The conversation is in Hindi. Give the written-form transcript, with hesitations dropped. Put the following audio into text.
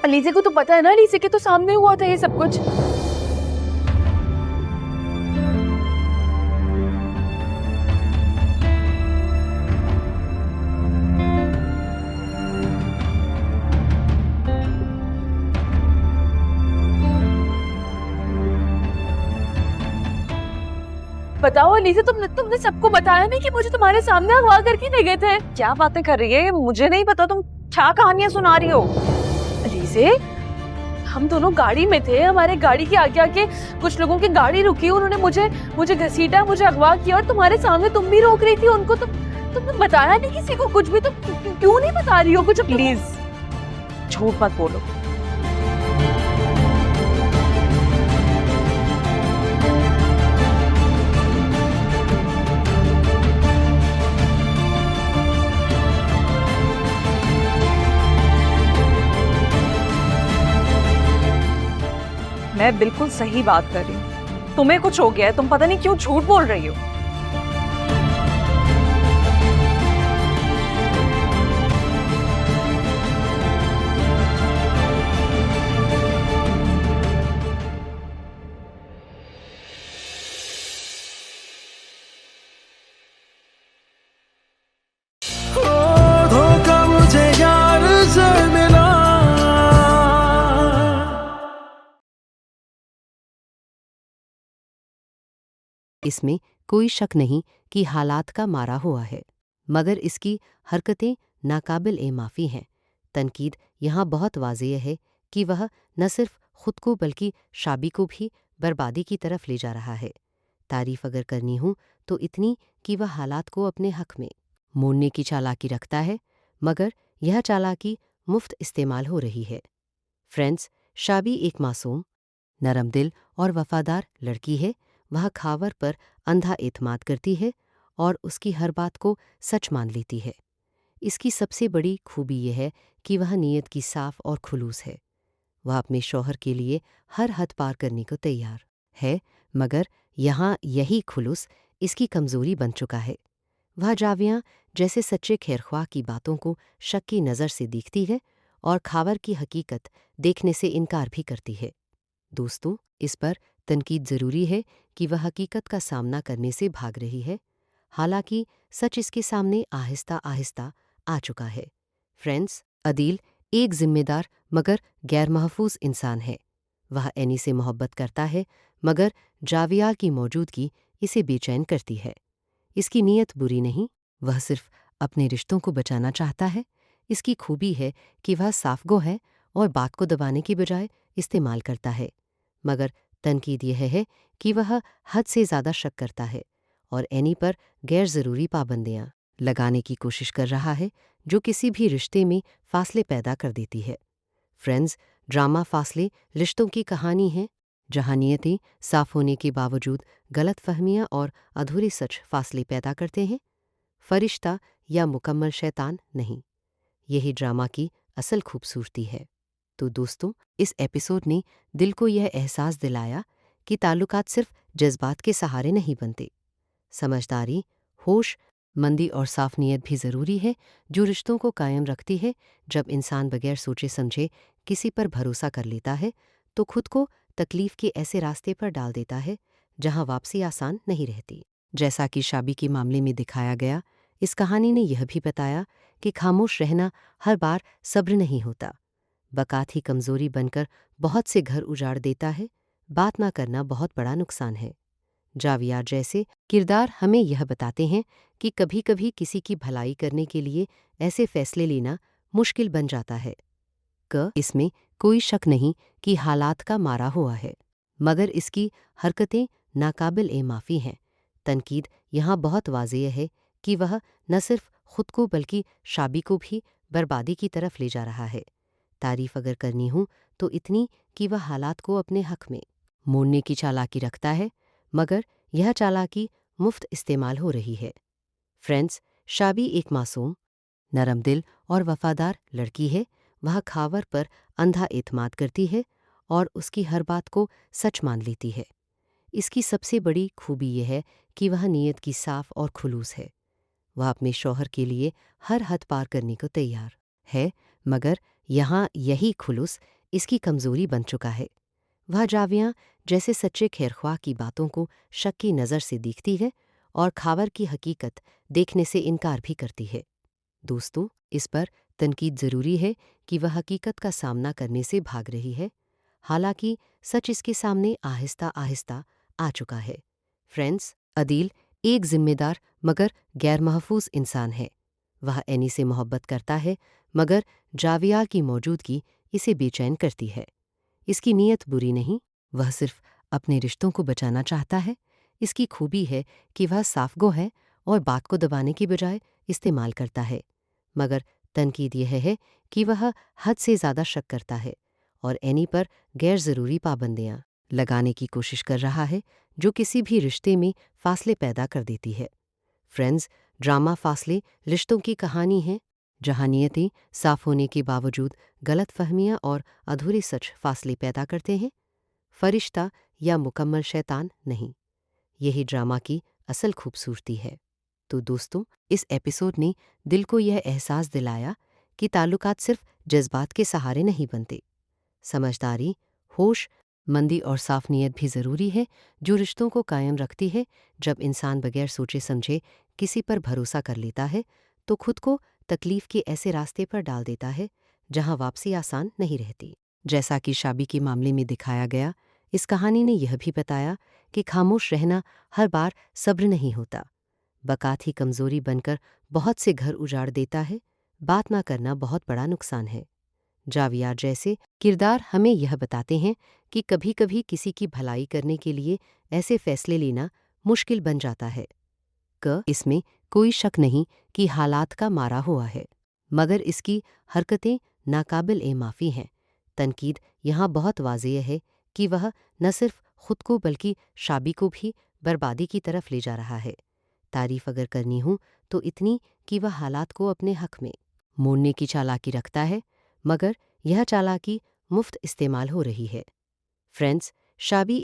लीजे को तो पता है ना, लीजे के तो सामने हुआ था ये सब कुछ। बताओ लीजे, तुमने सबको बताया नहीं कि मुझे तुम्हारे सामने अगवा करके ले गए थे? क्या बातें कर रही है, मुझे नहीं पता। तुम क्या कहानियां सुना रही हो? लीजे, हम दोनों गाड़ी में थे, हमारे गाड़ी के आगे आगे कुछ लोगों की गाड़ी रुकी, उन्होंने मुझे घसीटा, मुझे अगवा किया, और तुम्हारे सामने तुम भी रोक रही थी उनको। तुमने बताया नहीं किसी को कुछ भी? तुम क्यों नहीं बता रही हो कुछ? प्लीज झूठ मत बोलो। मैं बिल्कुल सही बात कर रही हूँ। तुम्हें कुछ हो गया है, तुम पता नहीं क्यों झूठ बोल रही हो। धोखा मुझे यार से मिला। इसमें कोई शक नहीं कि हालात का मारा हुआ है, मगर इसकी हरकतें नाकाबिल ए माफ़ी हैं। तनकीद यहाँ बहुत वाज़ेह है कि वह न सिर्फ खुद को बल्कि शाबी को भी बर्बादी की तरफ ले जा रहा है। तारीफ़ अगर करनी हो तो इतनी कि वह हालात को अपने हक में मोड़ने की चालाकी रखता है, मगर यह चालाकी मुफ्त इस्तेमाल हो रही है। फ्रेंड्स, शाबी एक मासूम, नरम दिल और वफादार लड़की है। वह खावर पर अंधा एतमाद करती है और उसकी हर बात को सच मान लेती है। इसकी सबसे बड़ी खूबी यह है कि वह नीयत की साफ और खुलूस है। वह अपने शौहर के लिए हर हद पार करने को तैयार है, मगर यहाँ यही खुलूस इसकी कमज़ोरी बन चुका है। वह जावियाँ जैसे सच्चे खैरख्वाह की बातों को शक की नज़र से देखती है और खावर की हकीकत देखने से इनकार भी करती है। दोस्तों, इस पर तनकीद ज़रूरी है कि वह हकीकत का सामना करने से भाग रही है, हालांकि सच इसके सामने आहिस्ता आहिस्ता आ चुका है। फ्रेंड्स, अदील एक जिम्मेदार मगर गैर महफूज इंसान है। वह एनी से मोहब्बत करता है, मगर जाविया की मौजूदगी इसे बेचैन करती है। इसकी नीयत बुरी नहीं, वह सिर्फ अपने रिश्तों को बचाना चाहता है। इसकी खूबी है कि वह साफगो है और बात को दबाने की बजाय इस्तेमाल करता है, मगर तनकीद यह है कि वह हद से ज़्यादा शक करता है और एनी पर गैर ज़रूरी पाबंदियाँ लगाने की कोशिश कर रहा है, जो किसी भी रिश्ते में फासले पैदा कर देती है। फ्रेंड्स, ड्रामा फासले रिश्तों की कहानी है, जहाँ नियतें साफ होने के बावजूद गलत फहमियाँ और अधूरे सच फासले पैदा करते हैं। फरिश्ता या मुकम्मल शैतान नहीं, यही ड्रामा की असल खूबसूरती है। तो दोस्तों, इस एपिसोड ने दिल को यह एहसास दिलाया कि ताल्लुकात सिर्फ जज्बात के सहारे नहीं बनते। समझदारी, होश, मंदी और साफ नीयत भी ज़रूरी है, जो रिश्तों को कायम रखती है। जब इंसान बगैर सोचे समझे किसी पर भरोसा कर लेता है, तो खुद को तकलीफ़ के ऐसे रास्ते पर डाल देता है जहां वापसी आसान नहीं रहती। जैसा कि शाबी के मामले में दिखाया गया, इस कहानी ने यह भी बताया कि खामोश रहना हर बार सब्र नहीं होता। बकात ही कमज़ोरी बनकर बहुत से घर उजाड़ देता है। बात ना करना बहुत बड़ा नुकसान है। जाविया जैसे किरदार हमें यह बताते हैं कि कभी कभी किसी की भलाई करने के लिए ऐसे फैसले लेना मुश्किल बन जाता है। इसमें कोई शक नहीं कि हालात का मारा हुआ है, मगर इसकी हरकतें नाकाबिल ए माफ़ी हैं। तनकीद यहाँ बहुत वाज़ेह है कि वह न सिर्फ खुद को बल्कि शाबी को भी बर्बादी की तरफ ले जा रहा है। तारीफ़ अगर करनी हो तो इतनी कि वह हालात को अपने हक में मोड़ने की चालाकी रखता है, मगर यह चालाकी मुफ्त इस्तेमाल हो रही है। फ्रेंड्स, शाबी एक मासूम, नरम दिल और वफादार लड़की है। वह खावर पर अंधा एतमाद करती है और उसकी हर बात को सच मान लेती है। इसकी सबसे बड़ी खूबी यह है कि वह नीयत की साफ और खुलूस है। वह अपने शौहर के लिए हर हद पार करने को तैयार है, मगर यहाँ यही खुलूस इसकी कमजोरी बन चुका है। वह जावियां जैसे सच्चे खैरख्वाह की बातों को शक की नज़र से देखती है और खावर की हकीकत देखने से इनकार भी करती है। दोस्तों, इस पर तनकीद ज़रूरी है कि वह हकीकत का सामना करने से भाग रही है, हालांकि सच इसके सामने आहिस्ता आहिस्ता आ चुका है। फ्रेंड्स, अदील एक जिम्मेदार मगर गैर महफूज इंसान है। वह एनी से मोहब्बत करता है, मगर जाविया की मौजूदगी इसे बेचैन करती है। इसकी नीयत बुरी नहीं, वह सिर्फ अपने रिश्तों को बचाना चाहता है। इसकी खूबी है कि वह साफगो है और बात को दबाने की बजाय इस्तेमाल करता है, मगर तनकीद यह है कि वह हद से ज़्यादा शक करता है और एनी पर गैर ज़रूरी पाबंदियां लगाने की कोशिश कर रहा है, जो किसी भी रिश्ते में फासले पैदा कर देती है। फ्रेंड्स, ड्रामा फासले रिश्तों की कहानी है, जहाँ नियतें साफ होने के बावजूद गलत फहमियाँ और अधूरे सच फासले पैदा करते हैं। फरिश्ता या मुकम्मल शैतान नहीं, यही ड्रामा की असल खूबसूरती है। तो दोस्तों, इस एपिसोड ने दिल को यह एहसास दिलाया कि ताल्लुकात सिर्फ जज्बात के सहारे नहीं बनते। समझदारी, होश मंदी और साफ नीयत भी ज़रूरी है, जो रिश्तों को कायम रखती है। जब इंसान बगैर सोचे समझे किसी पर भरोसा कर लेता है, तो खुद को तकलीफ के ऐसे रास्ते पर डाल देता है जहां वापसी आसान नहीं रहती। जैसा कि शाबी के मामले में दिखाया गया, इस कहानी ने यह भी बताया कि खामोश रहना हर बार सब्र नहीं होता। बकात ही कमज़ोरी बनकर बहुत से घर उजाड़ देता है। बात ना करना बहुत बड़ा नुकसान है। जाविया जैसे किरदार हमें यह बताते हैं कि कभी कभी किसी की भलाई करने के लिए ऐसे फैसले लेना मुश्किल बन जाता है। इसमें कोई शक नहीं कि हालात का मारा हुआ है, मगर इसकी हरकतें नाकाबिल ए माफ़ी हैं। तनकीद यहाँ बहुत वाज़ेह है कि वह न सिर्फ खुद को बल्कि शाबी को भी बर्बादी की तरफ ले जा रहा है। तारीफ अगर करनी हो तो इतनी कि वह हालात को अपने हक में मोड़ने की चालाकी रखता है, मगर यह चालाकी मुफ्त इस्तेमाल हो रही है। फ्रेंड्स, शाबी